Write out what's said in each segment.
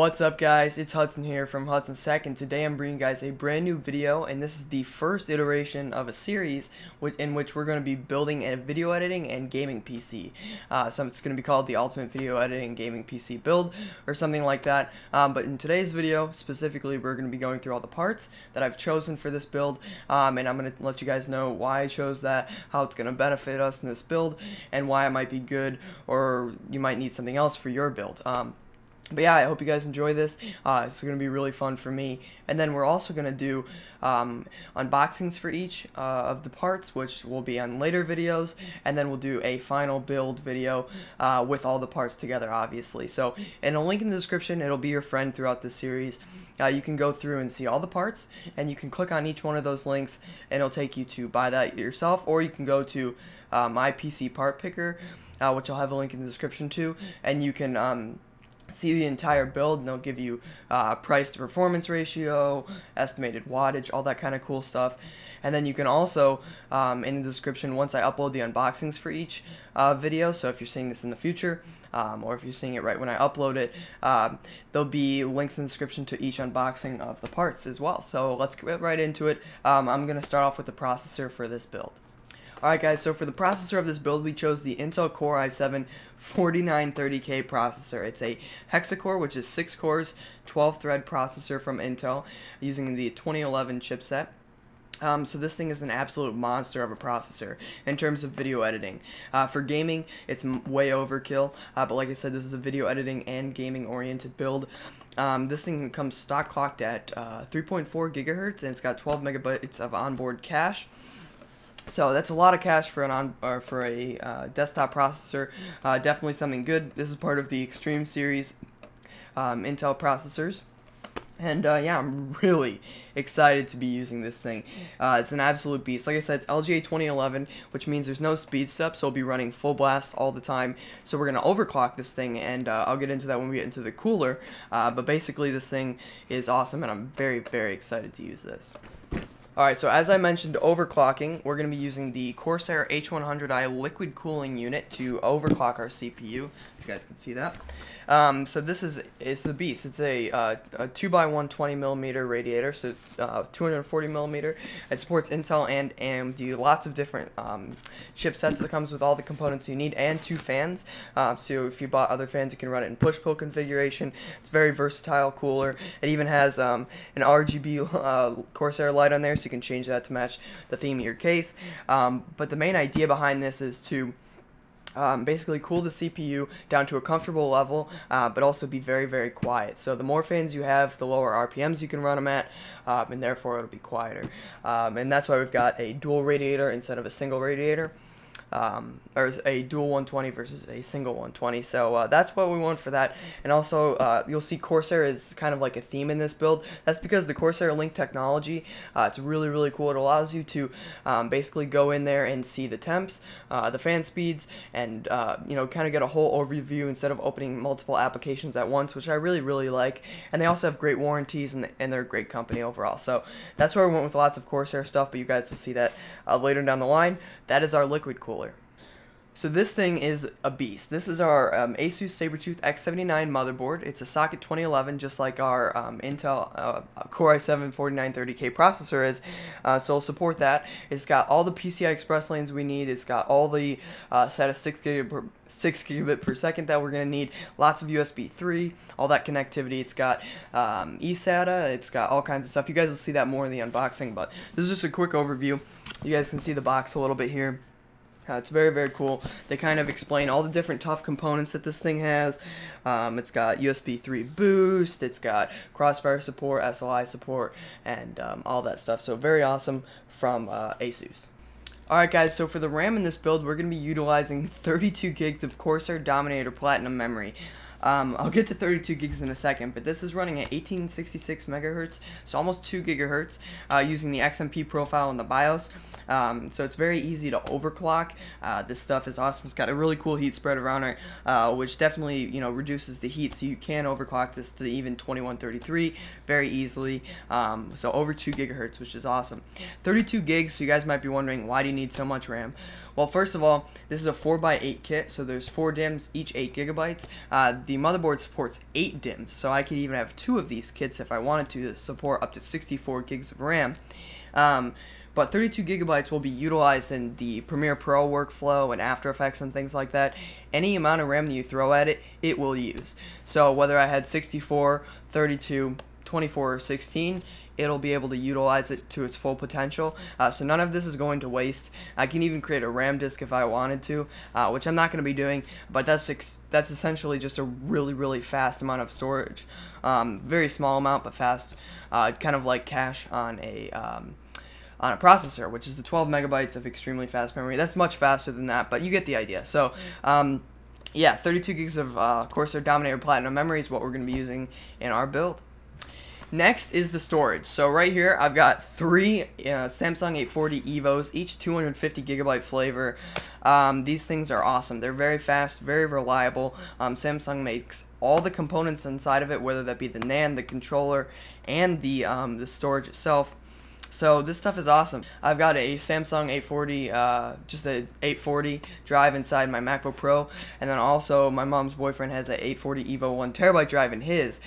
What's up, guys? It's Hudson here from Hudson's Tech, and today I'm bringing you guys a brand new video, and this is the first iteration of a series in which we're going to be building a video editing and gaming PC. So it's going to be called the Ultimate Video Editing Gaming PC Build, or something like that. But in today's video, specifically, we're going to be going through all the parts that I've chosen for this build, and I'm going to let you guys know why I chose that, how it's going to benefit us in this build, and why it might be good, or you might need something else for your build. But yeah, I hope you guys enjoy this. It's going to be really fun for me. And then we're also going to do unboxings for each of the parts, which will be on later videos. And then we'll do a final build video with all the parts together, obviously. So in a link in the description, it'll be your friend throughout this series. You can go through and see all the parts, and you can click on each one of those links, and it'll take you to buy that yourself. Or you can go to my PC part picker, which I'll have a link in the description to, and you can see the entire build, and they'll give you price to performance ratio, estimated wattage, all that kind of cool stuff. And then you can also, in the description, once I upload the unboxings for each video, so if you're seeing this in the future, or if you're seeing it right when I upload it, there'll be links in the description to each unboxing of the parts as well. So let's get right into it. I'm going to start off with the processor for this build. Alright guys, so for the processor of this build, we chose the Intel Core i7 4930K processor. It's a hexacore, which is 6 cores, 12 thread processor from Intel, using the 2011 chipset. So this thing is an absolute monster of a processor in terms of video editing. For gaming, it's way overkill, but like I said, this is a video editing and gaming oriented build. This thing comes stock clocked at 3.4 gigahertz, and it's got 12 megabytes of onboard cache. So that's a lot of cache for a desktop processor. Definitely something good. This is part of the Extreme series Intel processors. And yeah, I'm really excited to be using this thing. It's an absolute beast. Like I said, it's LGA 2011, which means there's no speed step, so it'll be running full blast all the time. So we're going to overclock this thing, and I'll get into that when we get into the cooler. But basically, this thing is awesome, and I'm very, very excited to use this. Alright, so as I mentioned, overclocking, we're going to be using the Corsair H100i liquid cooling unit to overclock our CPU. If you guys can see that. So this is the beast. It's a 2x120mm radiator, so 240mm. It supports Intel and AMD, lots of different chipsets that comes with all the components you need, and 2 fans. So if you bought other fans, you can run it in push-pull configuration. It's very versatile cooler. It even has an RGB Corsair light on there, so you can change that to match the theme of your case. But the main idea behind this is to basically cool the CPU down to a comfortable level, but also be very, very quiet. So the more fans you have, the lower RPMs you can run them at, and therefore it'll be quieter. And that's why we've got a dual radiator instead of a single radiator. Or a dual 120 versus a single 120. So that's what we want for that. And also, you'll see Corsair is kind of like a theme in this build. That's because the Corsair Link technology, it's really, really cool. It allows you to basically go in there and see the temps, the fan speeds, and you know, kind of get a whole overview instead of opening multiple applications at once, which I really, really like. And they also have great warranties, and they're a great company overall. So that's where we went with lots of Corsair stuff, but you guys will see that later down the line. That is our liquid cooler. So this thing is a beast. This is our Asus Sabertooth X79 motherboard. It's a socket 2011, just like our Intel Core i7 4930K processor is. So it'll support that. It's got all the PCI Express lanes we need. It's got all the SATA 6 gigabit per second that we're going to need. Lots of USB 3, all that connectivity. It's got eSATA. It's got all kinds of stuff. You guys will see that more in the unboxing, but this is just a quick overview. You guys can see the box a little bit here. It's very, very cool. They kind of explain all the different tough components that this thing has. It's got USB 3 boost, it's got Crossfire support, SLI support, and all that stuff. So very awesome from Asus. Alright guys, so for the RAM in this build, we're going to be utilizing 32 gigs of Corsair Dominator Platinum memory. I'll get to 32 gigs in a second, but this is running at 1866 megahertz, so almost 2 gigahertz, using the XMP profile in the BIOS. So it's very easy to overclock. This stuff is awesome. It's got a really cool heat spread around it, which definitely, you know, reduces the heat, so you can overclock this to even 2133 very easily. So over 2 gigahertz, which is awesome. 32 gigs, so you guys might be wondering, why do you need so much RAM? Well, first of all, this is a 4x8 kit, so there's 4 DIMMs, each 8 gigabytes. the motherboard supports 8 DIMMs, so I could even have 2 of these kits if I wanted to support up to 64 gigs of RAM. But 32 gigabytes will be utilized in the Premiere Pro workflow and After Effects and things like that. Any amount of RAM that you throw at it, it will use. So whether I had 64, 32, 24, or 16, it'll be able to utilize it to its full potential. So none of this is going to waste. I can even create a RAM disk if I wanted to, which I'm not going to be doing, but that's essentially just a really fast amount of storage. Very small amount, but fast, kind of like cache on a processor, which is the 12 megabytes of extremely fast memory. That's much faster than that, but you get the idea. So yeah, 32 gigs of Corsair Dominator Platinum memory is what we're going to be using in our build. Next is the storage. So right here I've got 3 Samsung 840 EVOs, each 250 gigabyte flavor. These things are awesome. They're very fast, very reliable. Samsung makes all the components inside of it, whether that be the NAND, the controller, and the storage itself. So this stuff is awesome. I've got a Samsung 840, just a 840 drive inside my MacBook Pro, and then also my mom's boyfriend has a 840 EVO 1 terabyte drive in his.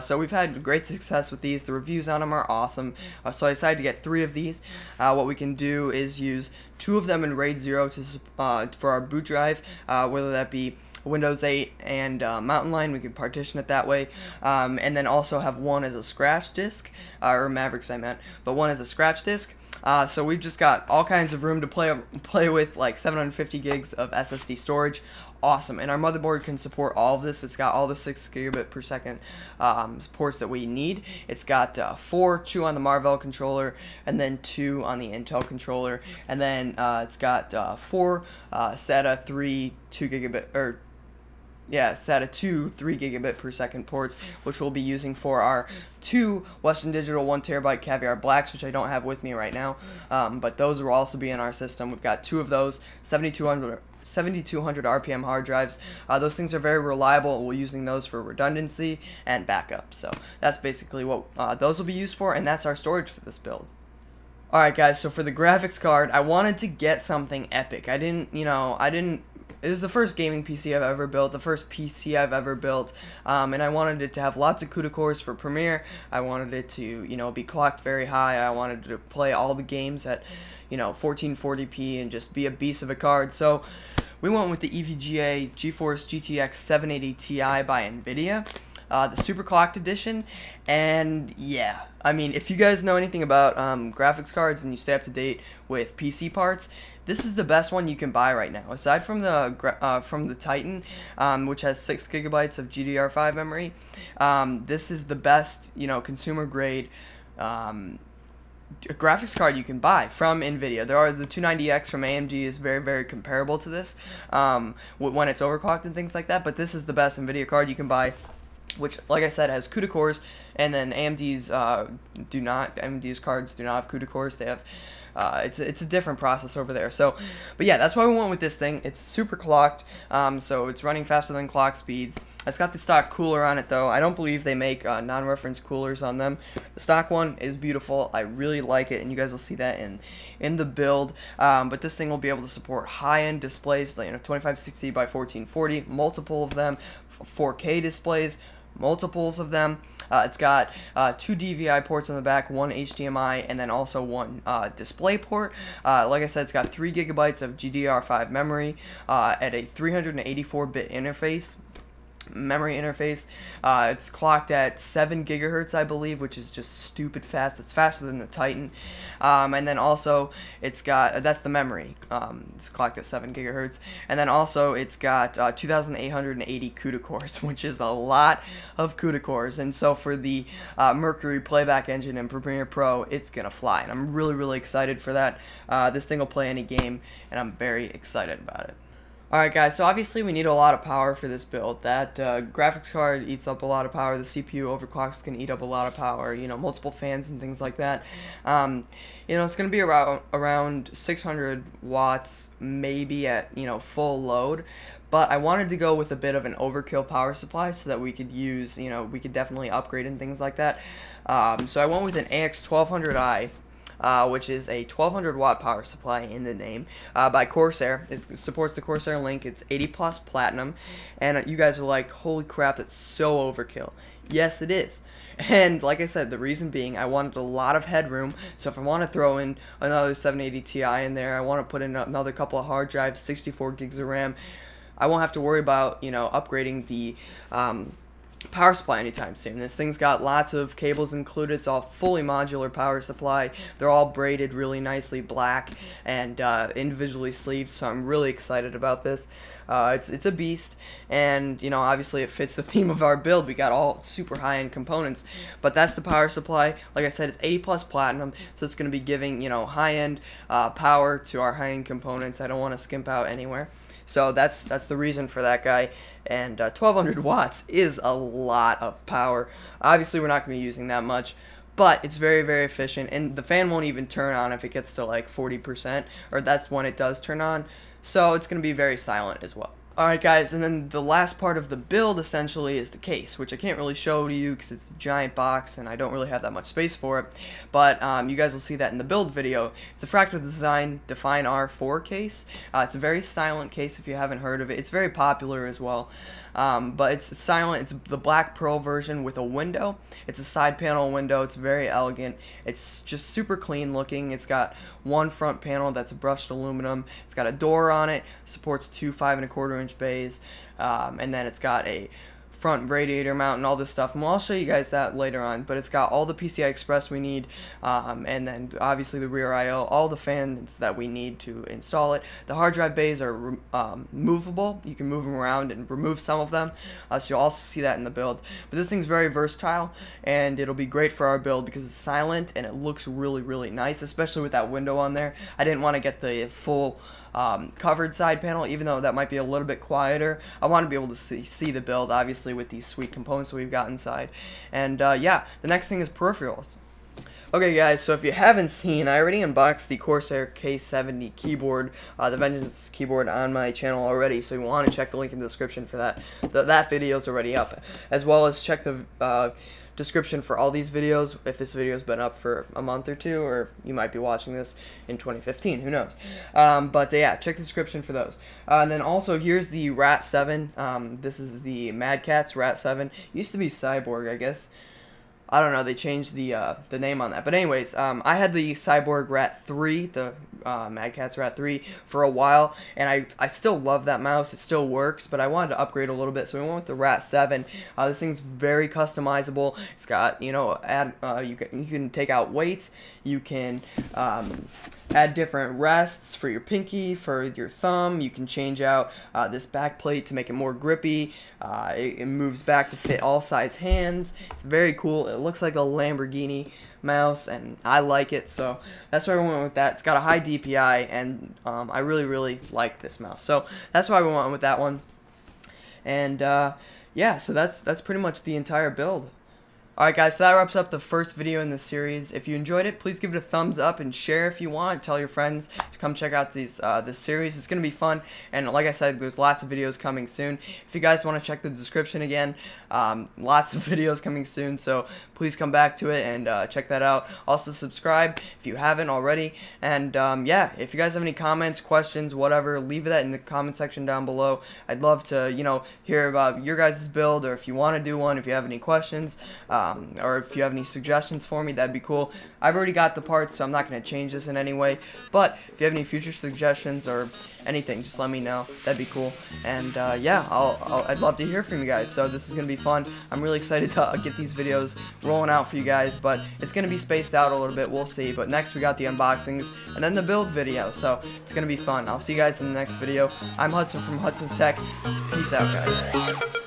So we've had great success with these. The reviews on them are awesome. So I decided to get 3 of these. What we can do is use 2 of them in RAID 0 for our boot drive, whether that be Windows 8 and Mountain Lion. We could partition it that way, and then also have one as a scratch disk, or Mavericks I meant, but one as a scratch disk. So we've just got all kinds of room to play with, like 750 gigs of SSD storage. Awesome. And our motherboard can support all of this. It's got all the 6 gigabit per second ports that we need. It's got 4, 2 on the Marvell controller, and then 2 on the Intel controller, and then it's got 4 SATA 3 2 gigabit, or yeah, SATA 2 3 gigabit per second ports, which we'll be using for our 2 Western Digital 1 terabyte Caviar Blacks, which I don't have with me right now, but those will also be in our system. We've got 2 of those, 7200 RPM hard drives. Those things are very reliable. We're using those for redundancy and backup. So that's basically what those will be used for, and that's our storage for this build. Alright guys, so for the graphics card, I wanted to get something epic. It was the first gaming PC I've ever built, the first PC I've ever built, and I wanted it to have lots of CUDA cores for Premiere. I wanted it to, be clocked very high. I wanted to play all the games at, 1440p and just be a beast of a card. So we went with the EVGA GeForce GTX 780 Ti by NVIDIA, the super clocked edition. And yeah, I mean, if you guys know anything about graphics cards and you stay up to date with PC parts, this is the best one you can buy right now. Aside from the Titan, which has 6 gigabytes of GDDR5 memory, this is the best, consumer grade graphics card you can buy from NVIDIA. The 290X from AMD is very comparable to this when it's overclocked and things like that, but this is the best NVIDIA card you can buy, which, like I said, has CUDA cores, and then AMD's AMD's cards do not have CUDA cores. They have it's a different process over there. So, but yeah, that's why we went with this thing. It's super clocked, so it's running faster than clock speeds. It's got the stock cooler on it though. I don't believe they make non-reference coolers on them. The stock one is beautiful. I really like it, and you guys will see that in the build. But this thing will be able to support high-end displays, like 2560 by 1440, multiple of them, 4K displays, multiples of them. It's got 2 DVI ports on the back, 1 HDMI, and then also 1 display port. Like I said, it's got 3 gigabytes of GDDR5 memory at a 384-bit memory interface. It's clocked at 7 gigahertz, I believe, which is just stupid fast. It's faster than the Titan. And then also it's got, that's the memory. It's clocked at 7 gigahertz. And then also it's got 2,880 CUDA cores, which is a lot of CUDA cores. And so for the Mercury playback engine in Premiere Pro, it's gonna fly. And I'm really excited for that. This thing will play any game, and I'm very excited about it. Alright guys, so obviously we need a lot of power for this build. That graphics card eats up a lot of power, the CPU overclocks can eat up a lot of power, multiple fans and things like that. It's going to be around 600 watts, maybe at, full load. But I wanted to go with a bit of an overkill power supply so that we could use, we could definitely upgrade and things like that. So I went with an AX1200i. which is a 1200 watt power supply in the name, by Corsair. It supports the Corsair Link. It's 80 plus platinum, and you guys are like, holy crap, that's so overkill. Yes, it is. And like I said, the reason being, I wanted a lot of headroom, so if I want to throw in another 780 Ti in there, I want to put in another couple of hard drives, 64 gigs of RAM, I won't have to worry about, upgrading the power supply anytime soon. This thing's got lots of cables included. It's all fully modular power supply. They're all braided really nicely black and individually sleeved, so I'm really excited about this. It's a beast, and obviously it fits the theme of our build. We got all super high-end components, but that's the power supply. Like I said, it's 80 plus platinum, so it's going to be giving high-end power to our high-end components. I don't want to skimp out anywhere. So that's the reason for that guy, and 1200 watts is a lot of power. Obviously, we're not going to be using that much, but it's very, very efficient, and the fan won't even turn on if it gets to like 40%, or that's when it does turn on, so it's going to be very silent as well. Alright guys, and then the last part of the build essentially is the case, which I can't really show to you because it's a giant box and I don't really have that much space for it, but you guys will see that in the build video. It's the Fractal Design Define R4 case. It's a very silent case if you haven't heard of it. It's very popular as well. But it's silent. It's the black pearl version with a window. It's a side panel window. It's very elegant. It's just super clean looking. It's got one front panel that's brushed aluminum. It's got a door on it. Supports two 5¼ inch bays, and then it's got a front radiator mount and all this stuff, and I'll show you guys that later on. But it's got all the PCI Express we need, and then obviously the rear I/O, all the fans that we need to install it. The hard drive bays are movable. You can move them around and remove some of them, so you'll also see that in the build. But this thing's very versatile, and it'll be great for our build because it's silent and it looks really, really nice, especially with that window on there. I didn't want to get the full covered side panel, even though that might be a little bit quieter. I want to be able to see the build, obviously, with these sweet components that we've got inside. And yeah, the next thing is peripherals. Okay guys, so if you haven't seen, I already unboxed the Corsair K70 keyboard, the Vengeance keyboard, on my channel already, so you want to check the link in the description for that. That video's already up, as well as check the description for all these videos if this video's been up for a month or two, or you might be watching this in 2015, who knows. But yeah, check the description for those. And then also here's the Rat 7. This is the Mad Catz Rat 7. Used to be Cyborg, I guess. I don't know, they changed the name on that. But anyways, I had the Cyborg Rat 3, the Mad Catz Rat 3, for a while, and I still love that mouse. It still works, but I wanted to upgrade a little bit, so we went with the Rat 7. This thing's very customizable. It's got, you can take out weights. You can add different rests for your pinky, for your thumb. You can change out this back plate to make it more grippy. It moves back to fit all size hands. It's very cool. It looks like a Lamborghini mouse, and I like it, so that's why we went with that. It's got a high DPI, and I really, really like this mouse, so that's why we went with that one. And yeah, so that's pretty much the entire build. Alright guys, so that wraps up the first video in this series. If you enjoyed it, please give it a thumbs up and share if you want. Tell your friends to come check out this series. It's going to be fun, and like I said, there's lots of videos coming soon. If you guys want to check the description again, lots of videos coming soon, so please come back to it and check that out. Also subscribe if you haven't already, and yeah, if you guys have any comments, questions, whatever, leave that in the comment section down below. I'd love to, hear about your guys' build, or if you want to do one, if you have any questions, or if you have any suggestions for me, that'd be cool. I've already got the parts, so I'm not going to change this in any way, but if you have any future suggestions or anything, just let me know. That'd be cool. And yeah, I'd love to hear from you guys, so this is going to be fun. I'm really excited to get these videos rolling out for you guys, but it's going to be spaced out a little bit, we'll see. But next we got the unboxings and then the build video, so it's going to be fun. I'll see you guys in the next video. I'm Hudson from Hudson's Tech. Peace out, guys.